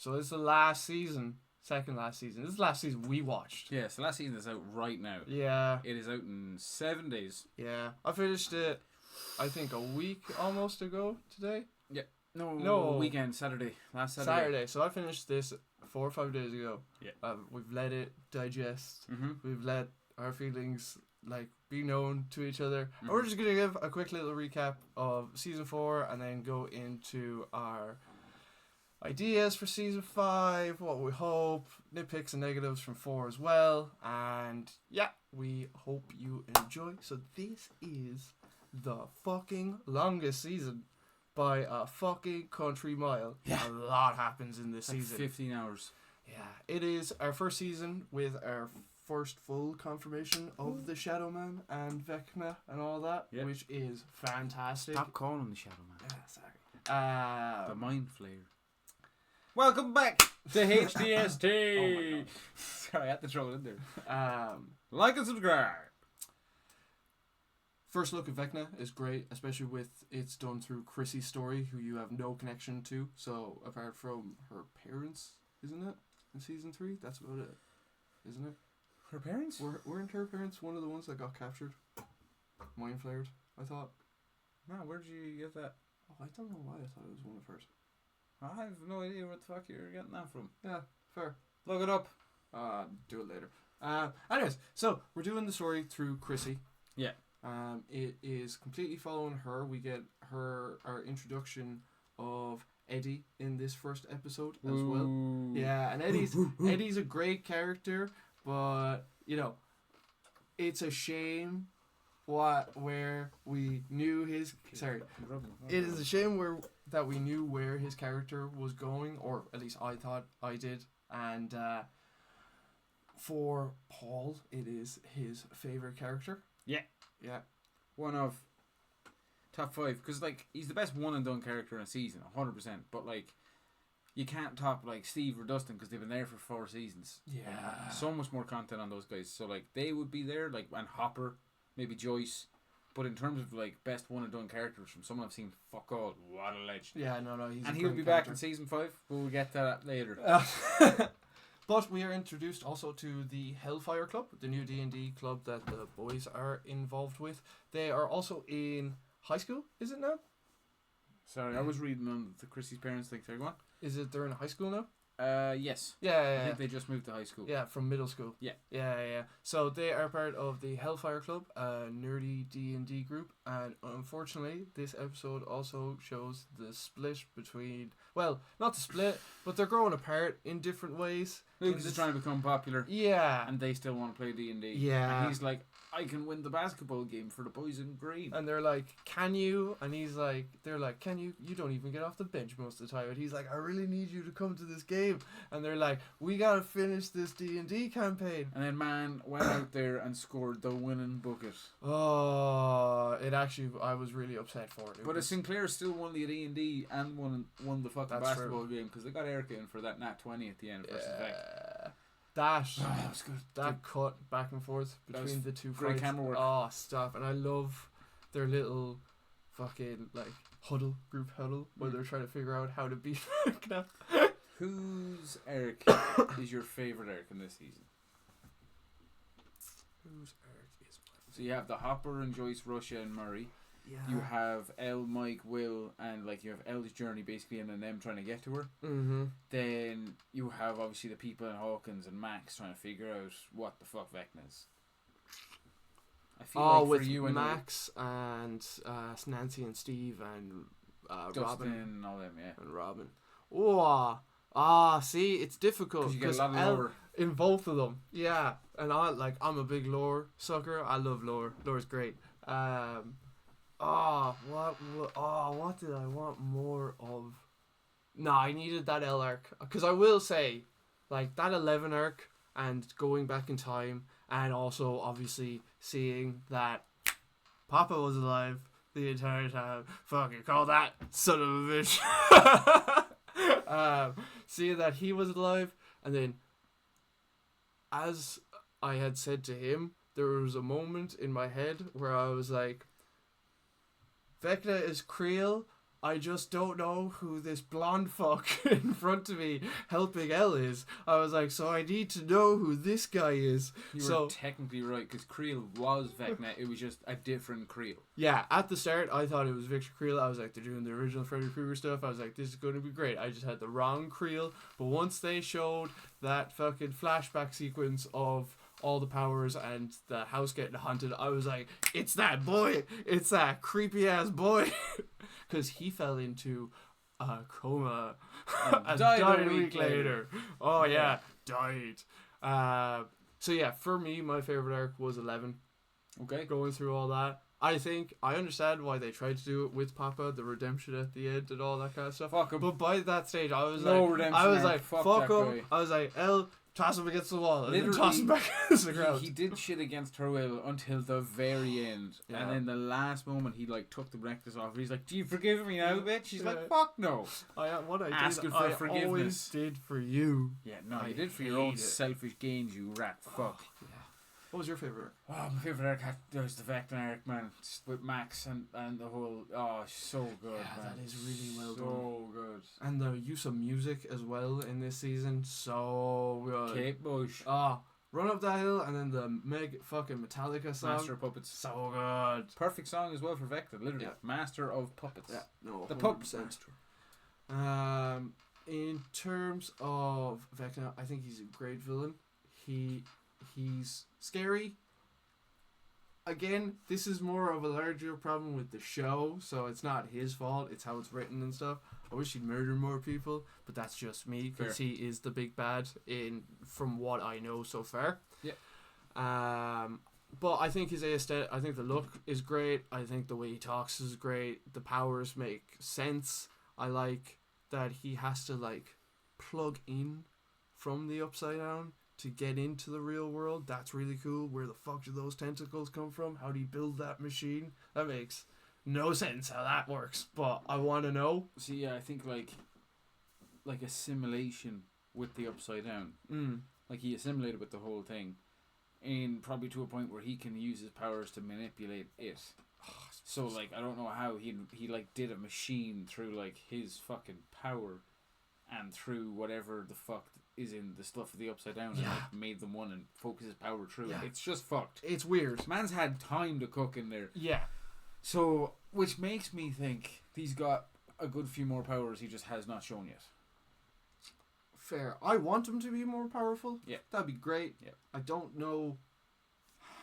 So it's the last season. Second last season. This is the last season we watched. Yeah, so last season is out right now. Yeah. It is out in 7 days. Yeah. I finished it, I think, a week almost ago today. Yeah. No. Weekend, Saturday. Last Saturday. So I finished this 4 or 5 days ago. Yeah. We've let it digest. Mm-hmm. We've let our feelings be known to each other. And we're just going to give a quick little recap of season 4 and then go into our ideas for season 5, what we hope, nitpicks and negatives from 4 as well. And yeah, we hope you enjoy. So this is the fucking longest season by a fucking country mile. Yeah. A lot happens in this season. 15 hours. Yeah, it is our first season with our first full confirmation of the Shadow Man and Vecna and all that, which is fantastic. Stop calling him the Shadow Man. Yeah, sorry. The Mind Flayer. Welcome back to HDST. Oh sorry, I had to throw it in there. Like and subscribe. First look at Vecna is great, especially with it's done through Chrissy's story, who you have no connection to. So apart from her parents, isn't it, in season 3? That's about it, isn't it? Her parents? Weren't her parents one of the ones that got captured? Mind flared, I thought. No, where did you get that? Oh, I don't know why I thought it was one of hers. I have no idea what the fuck you're getting that from. Yeah, fair. Look it up. Do it later. Anyways, so we're doing the story through Chrissy. Yeah. It is completely following her. We get our introduction of Eddie in this first episode as well. Yeah, and Eddie's a great character, but it's a shame where we knew his it is a shame that we knew where his character was going, or at least I thought I did, and for Paul it is his favorite character. Yeah, one of top 5, because he's the best one and done character in a season, 100%. But you can't top Steve or Dustin because they've been there for 4 seasons. Yeah, so much more content on those guys. So they would be there, and Hopper, maybe Joyce. But in terms of best one and done characters from someone I've seen, fuck all, what a legend. Yeah, no, he'll be back in season 5. But we'll get to that later. But we are introduced also to the Hellfire Club, the new D&D club that the boys are involved with. They are also in high school, is it now? Sorry, I was reading on the Chrissy's parents thing. Sorry, go on. Is it they're in high school now? Yes. Yeah. I think they just moved to high school. Yeah, from middle school. Yeah. So they are part of the Hellfire Club, a nerdy D&D group, and unfortunately, this episode also shows the split between. Well, not the split, but they're growing apart in different ways. Lucas is trying to become popular. Yeah. And they still want to play D&D. Yeah. And he's like, I can win the basketball game for the boys in green. And they're like, can you? And he's like, they're like, can you? You don't even get off the bench most of the time. And he's like, I really need you to come to this game. And they're like, we gotta finish this D&D campaign. And then man went out there and scored the winning bucket. Oh, I was really upset for it. But Sinclair still won the D&D and won the fucking basketball game because they got Erica in for that nat 20 at the end versus Vec. That was good. That cut back and forth between the two great fights. Camera work. Oh, stop! And I love their little fucking group huddle where they're trying to figure out how to beat Vecna. Whose Eric is your favorite Eric in this season? Whose Eric is my favorite? So you have the Hopper and Joyce, Russia and Murray. Yeah. You have Elle, Mike, Will, and you have Elle's journey basically, and then them trying to get to her. Mm-hmm. Then you have obviously the people in Hawkins and Max trying to figure out what the fuck Vecna is. I feel with for you Max and Nancy and Steve and Dustin Robin and all them, yeah. and Robin. See, it's difficult because you get a lot of lore in both of them. Yeah, and I'm a big lore sucker. I love lore. Lore's great. What did I want more of? No, I needed that L arc. Because I will say, that 11 arc and going back in time, and also obviously seeing that Papa was alive the entire time. Fucking call that son of a bitch. Seeing that he was alive, and then, as I had said to him, there was a moment in my head where I was like, Vecna is Creel, I just don't know who this blonde fuck in front of me helping Elle is. I was like, so I need to know who this guy is. You were technically right, because Creel was Vecna. It was just a different Creel. Yeah, at the start, I thought it was Victor Creel. I was like, they're doing the original Freddy Krueger stuff. I was like, this is going to be great. I just had the wrong Creel. But once they showed that fucking flashback sequence of all the powers and the house getting haunted, I was like, it's that boy. It's that creepy ass boy. Because he fell into a coma and died a week later. Oh, yeah, died. So, yeah, for me, my favorite arc was 11. Okay. Going through all that. I understand why they tried to do it with Papa, the redemption at the end and all that kind of stuff. Fuck him. But by that stage, I was fuck him. I was like, Elle, toss him against the wall, and then toss him back against the ground. He did shit against her will until the very end, and then the last moment he like took the necklace off. He's like, "Do you forgive me now, bitch?" She's like, "Fuck no." Asking for forgiveness. Always did for you. Yeah, no, you did for your own selfish gains, you rat fuck. Yeah. What was your favorite? Oh, my favorite arc was the Vecna arc, man, with Max and the whole. Oh, so good. Yeah, man. that is really well done. So good. And the use of music as well in this season, so good. Kate Bush. Run Up That Hill, and then the fucking Metallica song. Master of Puppets. So good. Perfect song as well for Vecna, literally. Yeah. Master of Puppets. Yeah, no, the Puppet Master. In terms of Vecna, I think he's a great villain. He's scary. Again, this is more of a larger problem with the show, so it's not his fault. It's how it's written and stuff. I wish he'd murder more people, but that's just me because he is the big bad from what I know so far. Yeah. But I think his aesthetic, I think the look is great. I think the way he talks is great. The powers make sense. I like that he has to like plug in from the Upside Down to get into the real world. That's really cool. Where the fuck do those tentacles come from? How do you build that machine? That makes no sense how that works, but I want to know. See, yeah, I think like assimilation with the Upside Down. Like he assimilated with the whole thing, and probably to a point where he can use his powers to manipulate it. So like I don't know how he like did a machine through like his fucking power, and through whatever the fuck is in the stuff of the Upside Down, and like made them one and focus his power through it. It's just fucked. It's weird. Man's had time to cook in there. Yeah. So, which makes me think he's got a good few more powers he just has not shown yet. Fair. I want him to be more powerful. Yeah. That'd be great. Yeah. I don't know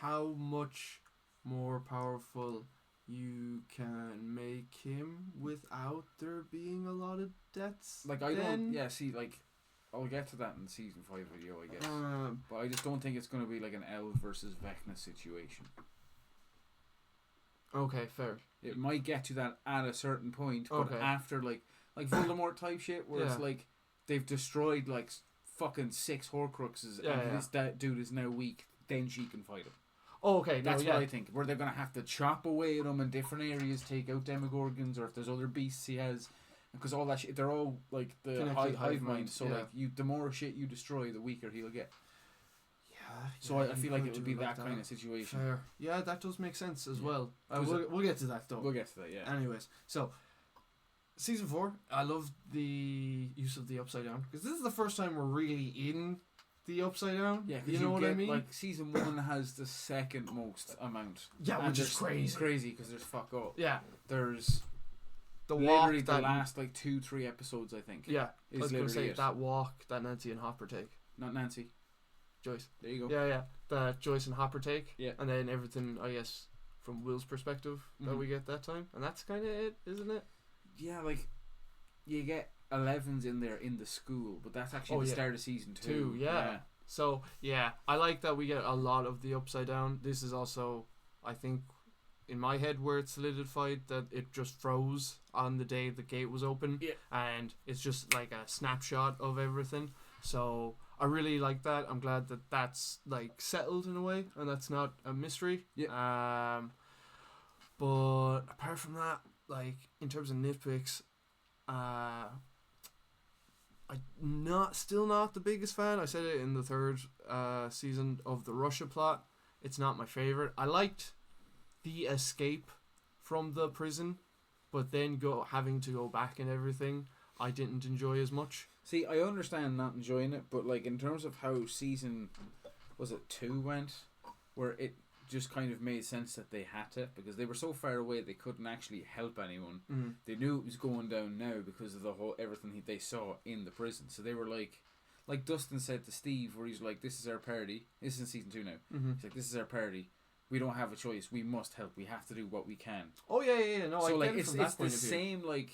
how much more powerful you can make him without there being a lot of deaths. Like, I don't... Yeah, see, like... I'll get to that in the season 5 video, I guess. But I just don't think it's going to be like an Elle versus Vecna situation. Okay, fair. It might get to that at a certain point, but after like Voldemort type shit, where it's like they've destroyed like fucking 6 Horcruxes, and this dude is now weak, then she can fight him. Oh, okay, that's what I think. Where they're gonna have to chop away at him in different areas, take out Demogorgons, or if there's other beasts he has. Because all that shit, they're all like the hive mind. So like the more shit you destroy, the weaker he'll get. Yeah. So I feel like it would be that kind of situation. Fair. Yeah, that does make sense as well. We'll get to that though. We'll get to that. Yeah. Anyways, so season 4, I love the use of the Upside Down because this is the first time we're really in the Upside Down. Yeah, you know what I mean. Like season 1 has the second most amount. Yeah, which is crazy. Crazy because there's fuck all. Yeah. There's. The literally walk, the last like 2-3 episodes, I think. Yeah, is I was going to say that walk that Nancy and Hopper take. Not Nancy, Joyce. There you go. Yeah, the Joyce and Hopper take. Yeah, and then everything, I guess, from Will's perspective that we get that time, and that's kind of it, isn't it? Yeah, like you get 11s in there in the school, but that's actually the start of season 2. Yeah. So yeah, I like that we get a lot of the Upside Down. This is also, I think, in my head where it's solidified that it just froze on the day the gate was open, and it's just like a snapshot of everything. So I really like that. I'm glad that that's like settled in a way, and that's not a mystery. Yeah. But apart from that, like in terms of nitpicks, I'm still not the biggest fan. I said it in the 3rd season of the Russia plot. It's not my favorite. I liked the escape from the prison but then having to go back and everything, I didn't enjoy as much. See, I understand not enjoying it, but like in terms of how season, was it 2 went, where it just kind of made sense that they had to, because they were so far away they couldn't actually help anyone. They knew it was going down now because of the whole everything they saw in the prison. So they were like Dustin said to Steve, where he's like, "This is our party." This is in season 2 now. He's like, "This is our party. We don't have a choice. We must help. We have to do what we can." Oh yeah. No, so I like get it from that it's point the of view. same like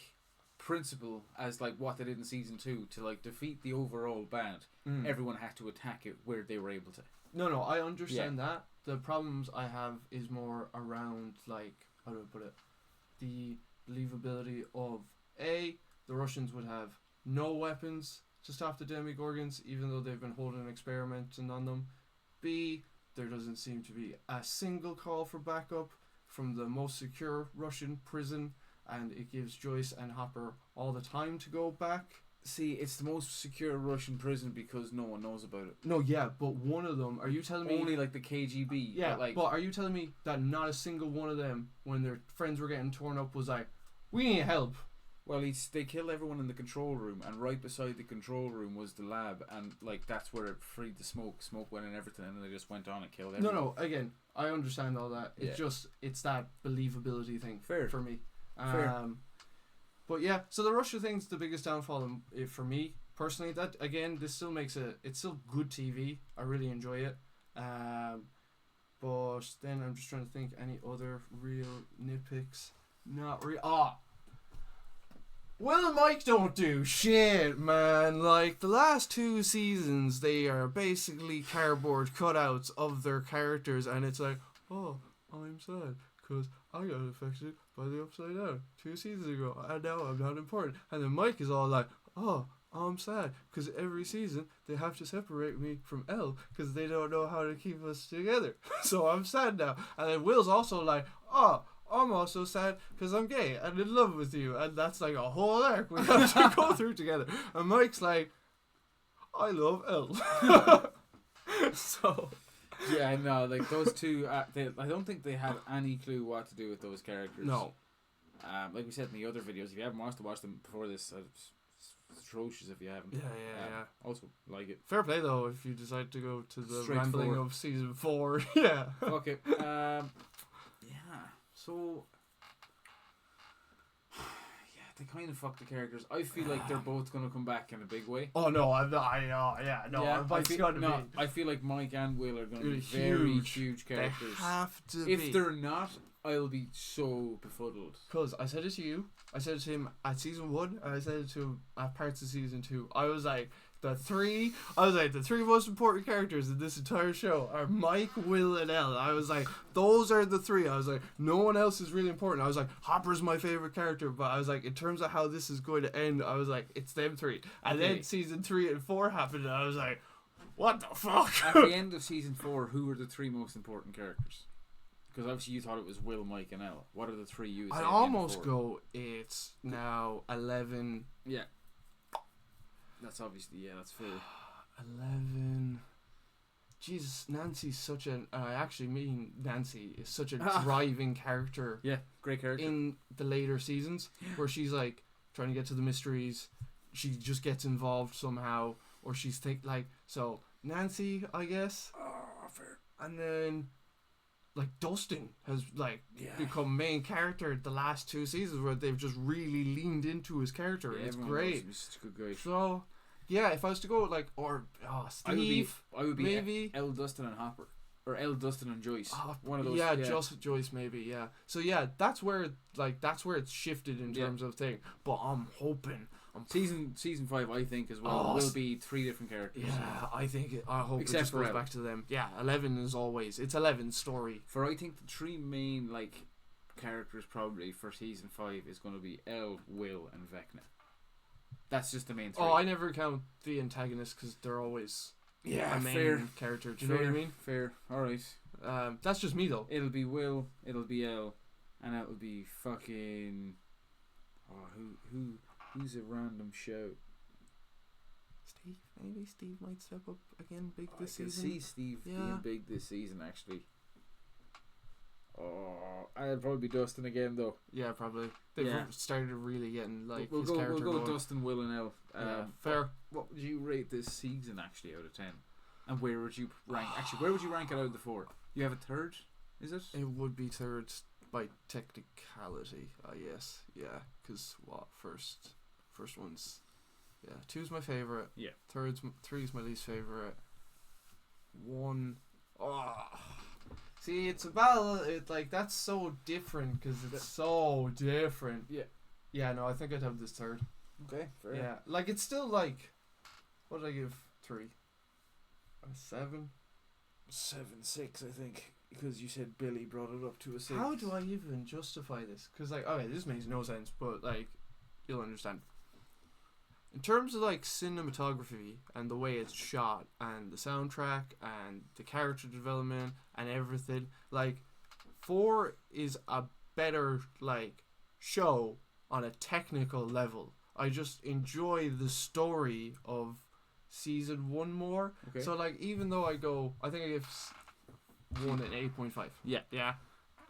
principle as like what they did in season 2 to like defeat the overall bad. Everyone had to attack it where they were able to. No, I understand that. The problems I have is more around, like, how do I put it? The believability of the Russians would have no weapons to stop the Demogorgons, even though they've been holding experiments on them. B, there doesn't seem to be a single call for backup from the most secure Russian prison, and it gives Joyce and Hopper all the time to go back. See, it's the most secure Russian prison because no one knows about it. No, yeah, but one of them, are you telling me... Only like the KGB. Yeah, but are you telling me that not a single one of them, when their friends were getting torn up, was like, "We need help"? Well, they killed everyone in the control room, and right beside the control room was the lab, and like that's where it freed the smoke. Smoke went and everything, and they just went on and killed everyone. No, again, I understand all that. It's that believability thing for me. Fair. But yeah, so the Russia thing's the biggest downfall for me personally. That again, this still makes it's still good TV. I really enjoy it. But then I'm just trying to think any other real nitpicks. Not real. Will and Mike don't do shit, man. Like, the last 2 seasons, they are basically cardboard cutouts of their characters, and it's like, "Oh, I'm sad because I got affected by the Upside Down 2 seasons ago, and now I'm not important." And then Mike is all like, "Oh, I'm sad because every season they have to separate me from Elle because they don't know how to keep us together. So I'm sad now." And then Will's also like, "Oh, I'm also sad because I'm gay and in love with you," and that's like a whole arc we have to go through together. And Mike's like, "I love Elle." So yeah, no, like those two, I don't think they had any clue what to do with those characters. No. Like we said in the other videos, if you haven't watched them before this, it's atrocious if you haven't. Yeah. Also, like it. Fair play though if you decide to go to the Straight rambling forward. of season 4. Yeah. Okay. Yeah. So. Yeah, they kind of fucked the characters. I feel like they're both gonna come back in a big way. Oh no, I'm not. I feel like Mike and Will are gonna be very huge characters. They have to if be. they're not, I'll be so befuddled. Because I said it to you, I said it to him at season 1, and I said it to him at parts of season 2. I was like, the three most important characters in this entire show are Mike, Will, and Elle. I was like, those are the 3. I was like, no one else is really important. I was like, Hopper's my favorite character, but I was like, in terms of how this is going to end, I was like, it's them 3. And then season 3 and 4 happened, and I was like, what the fuck? At the end of season 4, who were the 3 most important characters? Because obviously you thought it was Will, Mike, and Elle. What are the 3 you would say? I'd almost go, it's now 11. Yeah. That's obviously, that's fair. 11. Jesus, Nancy's such an... I actually mean Nancy is such a driving character. Yeah, great character. In the later seasons, where she's like trying to get to the mysteries. She just gets involved somehow. Or she's so Nancy, I guess. Oh, fair. And then... like Dustin has become main character the last 2 seasons where they've just really leaned into his character, and it's great. He's such a good guy. So yeah, if I was to go Steve, I would be maybe Elle, Dustin, and Hopper, or Elle, Dustin, and Joyce. One of those. Yeah, just Joyce maybe. Yeah. So yeah, that's where it's shifted in terms of thing. But I'm hoping. Season 5, I think as well, will be 3 different characters. Yeah, I hope Except it just for goes Elle. back to them. Yeah, 11 is always, it's 11's story. For I think the 3 main characters probably for season 5 is going to be Elle, Will, and Vecna. That's just the main 3. Oh, I never count the antagonists because they're always a main character. Do you know what I mean? Fair. All right. That's just me though. It'll be Will. It'll be Elle, and it'll be fucking. Oh, who's a random shout? Steve. Maybe Steve might step up again big this season. I can see Steve being big this season actually. Oh, I'd probably be Dustin again though. Yeah, probably. They've started really getting like his character. We'll go Dustin, Will, and Elle. Fair. What would you rate this season actually out of 10? And where would you rank? Actually, where would you rank it out of the 4? You have a third, is it? It would be third by technicality, yes. Yeah, because first one's, 2's my favourite. Yeah. 3's my least favourite. 1, see, it's a battle. That's so different because it's so different. Yeah. Yeah, no, I think I'd have this third. Okay, fair. Yeah, it's still like, what did I give 3? A 7? 7.6, I think, because you said Billy brought it up to a 6. How do I even justify this? Because okay, this makes no sense, but you'll understand. In terms of cinematography and the way it's shot and the soundtrack and the character development and everything, 4 is a better show on a technical level. I just enjoy the story of season 1 more. Okay. So even though I think I give 1 an 8.5. Yeah.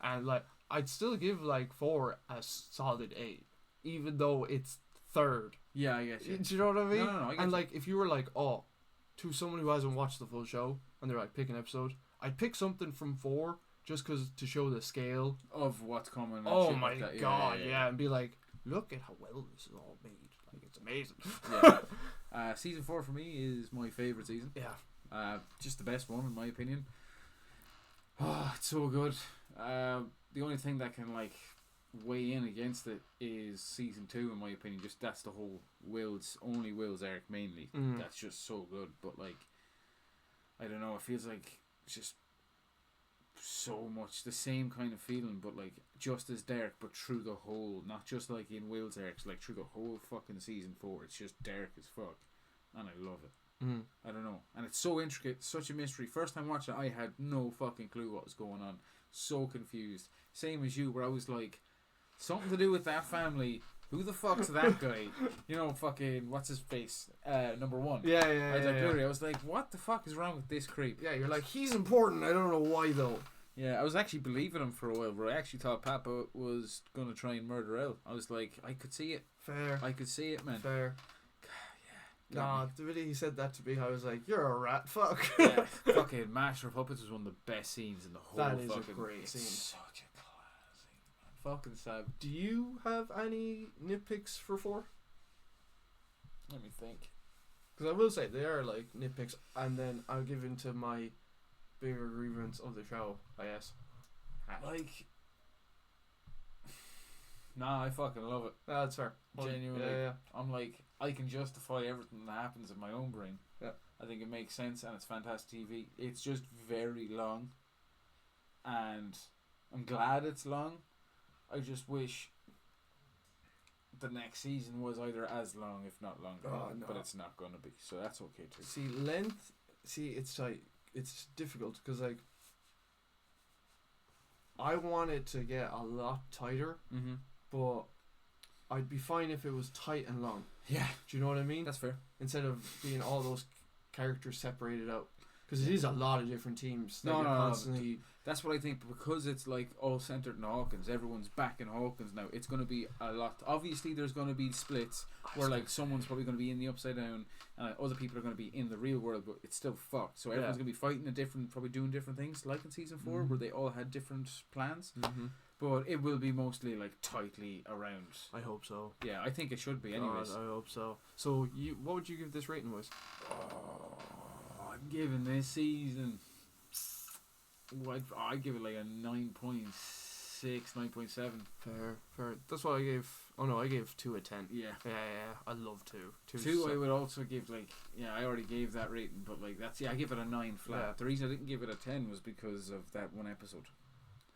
And I'd still give 4 a solid 8, even though it's third. Yeah, I guess. Yeah. Do you know what I mean? No, I get and you. if you were to someone who hasn't watched the full show and they're pick an episode, I'd pick something from 4 just because to show the scale of what's coming. Oh my god, yeah, and be look at how well this is all made. It's amazing. Yeah. Season 4 for me is my favourite season. Yeah. Just the best one in my opinion. Oh, it's so good. The only thing that can weigh in against it is season 2 in my opinion. Just that's the whole Will's arc mainly. That's just so good. But I don't know, it feels like it's just so much the same kind of feeling, but just as dark, but through the whole, not just in Will's arcs, through the whole fucking season 4, it's just dark as fuck, and I love it. I don't know, and it's so intricate, such a mystery. First time watching it, I had no fucking clue what was going on, so confused. Same as you, where I was something to do with that family. Who the fuck's that guy? Fucking what's his face? Number 1. Yeah. I was like, what the fuck is wrong with this creep? Yeah, you're he's important. I don't know why though. Yeah, I was actually believing him for a while, where I actually thought Papa was gonna try and murder Elle. I was like, I could see it. Fair. I could see it, man. Fair. Yeah. Nah, the minute he said that to me, I was like, you're a rat fuck. Yeah, fucking Master of Puppets was one of the best scenes in the whole That is fucking... a great scene. Such a class scene, man. Fucking sad. Do you have any nitpicks for 4? Let me think. Because I will say, they are nitpicks, and then I'll give into my bigger grievance of the show, I guess. Nah, I fucking love it. That's fair. Genuinely. Yeah. I'm I can justify everything that happens in my own brain. Yeah. I think it makes sense, and it's fantastic TV. It's just very long, and I'm glad it's long. I just wish the next season was either as long, if not longer. Oh, no. But it's not going to be, so that's okay too. See, length... See, it's it's difficult, because I want it to get a lot tighter, but I'd be fine if it was tight and long. Yeah. Do you know what I mean? That's fair. Instead of being all those characters separated out. Because it is a lot of different teams. No, constantly... That's what I think, because it's all centered in Hawkins. Everyone's back in Hawkins now. It's going to be a lot. Obviously, there's going to be splits where someone's probably going to be in the Upside Down, and other people are going to be in the real world, but it's still fucked. So everyone's going to be fighting probably doing different things, like in season 4, where they all had different plans. But it will be mostly tightly around. I hope so. Yeah, I think it should be. Anyways, I hope so. So what would you give this rating, was? I'm giving this season... I'd give it a 9.6, 9.7. Fair. That's what I gave. Oh no, I gave 2 a 10. Yeah. I love 2. 2 I would also give I already gave that rating, but that's I give it a 9 flat. Yeah. The reason I didn't give it a 10 was because of that one episode.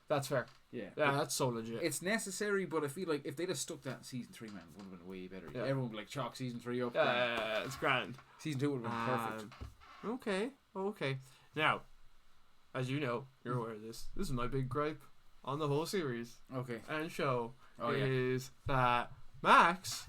That's fair. Yeah. That's so legit. It's necessary, but I feel like if they'd have stuck that in season 3, man, it would have been way better. Yeah. Everyone would chalk season 3 up. Yeah, it's grand. Season 2 would have been perfect. Okay. Now, as you know, you're aware of this. This is my big gripe on the whole series. Okay. And show is that Max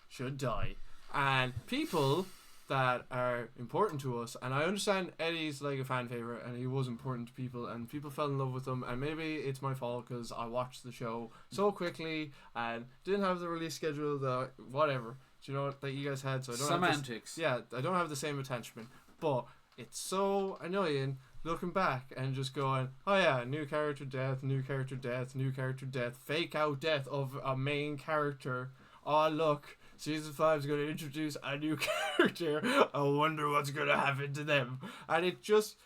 should die. And people that are important to us. And I understand Eddie's like a fan favorite, and he was important to people, and people fell in love with him. And maybe it's my fault because I watched the show so quickly and didn't have the release schedule, the whatever, do you know, that you guys had. So I don't semantics. I don't have the same attachment. But it's so annoying looking back and just going, oh yeah, new character death, new character death, new character death, fake out death of a main character. Oh look, season 5 is going to introduce a new character. I wonder what's going to happen to them. And it just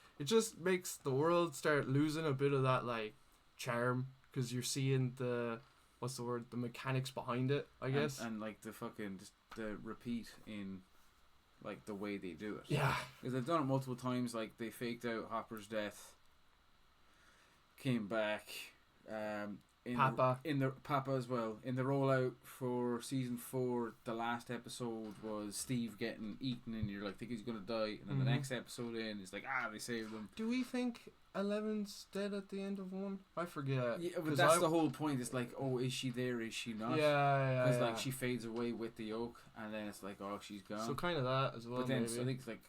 makes the world start losing a bit of that like charm, because you're seeing the mechanics behind it, I guess. And like the fucking the repeat in like the way they do it. Yeah. Because they've done it multiple times. Like they faked out Hopper's death, came back. In the Papa as well. In the rollout for season 4, the last episode was Steve getting eaten, and you're like, think he's gonna die. And then the next episode in is like, they saved him. Do we think Eleven's dead at the end of 1? I forget. Yeah, but that's the whole point. It's like, oh, is she there? Is she not? Yeah. Because like she fades away with the yolk, and then it's like, oh, she's gone. So kind of that as well. But then maybe. I think it's like,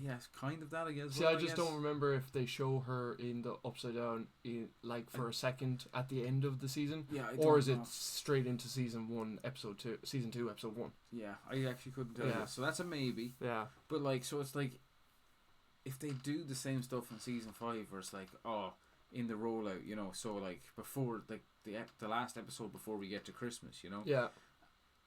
it's kind of that, I guess. See, I just don't remember if they show her in the Upside Down in like for a second at the end of the season. Yeah, or is it straight into season 2, episode 1? Yeah, I actually couldn't tell you. So that's a maybe. Yeah. But like, so it's like, if they do the same stuff in season 5, where it's like, in the rollout, you know, so like before like the last episode before we get to Christmas, you know. Yeah.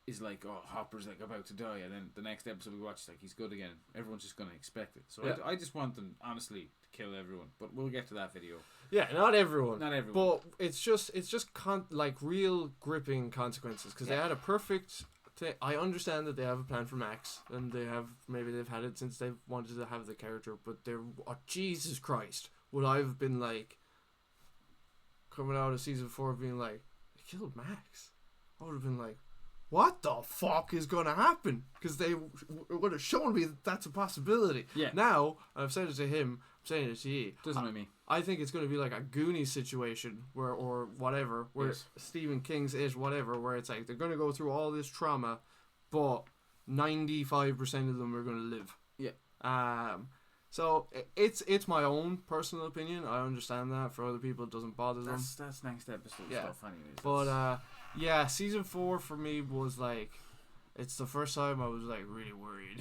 Is like, Hopper's like about to die, and then the next episode we watch is like he's good again. Everyone's just gonna expect it. So I just want them honestly to kill everyone, but we'll get to that video. Yeah, not everyone. Not everyone. But it's just like real gripping consequences, because they had a perfect. I understand that they have a plan for Max, and they've had it since they've wanted to have the character, but Jesus Christ, would I have been like coming out of season 4 being like, they killed Max? I would have been like, what the fuck is going to happen? Because they would have shown me that that's a possibility. Yeah. Now, I've said it to him, I'm saying it to you. Doesn't make me. I think it's going to be like a Goonies situation where Stephen King's It, whatever, where it's like they're going to go through all this trauma, but 95% of them are going to live. Yeah. So it's my own personal opinion. I understand that. For other people, it doesn't bother them. That's next episode stuff, anyways. But season 4 for me was like, it's the first time I was like really worried.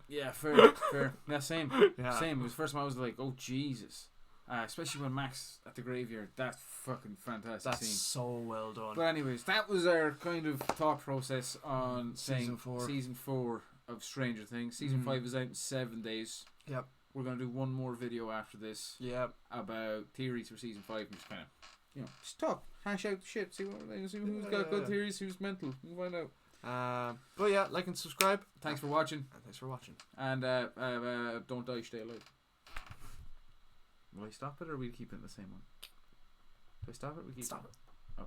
Yeah, fair. Yeah, same. Yeah. Same. It was the first time I was like, oh Jesus. Especially when Max at the graveyard. That's fucking fantastic. That's so well done. But anyways, that was our kind of thought process on Season 4. Season 4 of Stranger Things. Season 5 is out in 7 days. Yep. We're gonna do one more video after this. Yep. About theories for season 5, and just kind of, just talk, hash out shit, see who's got good theories, who's mental. We'll find out. But yeah, like and subscribe. Thanks for watching. And don't die, stay alive. Will I stop it, or will we keep it in the same one? Do I stop it? We keep Stop it. Oh.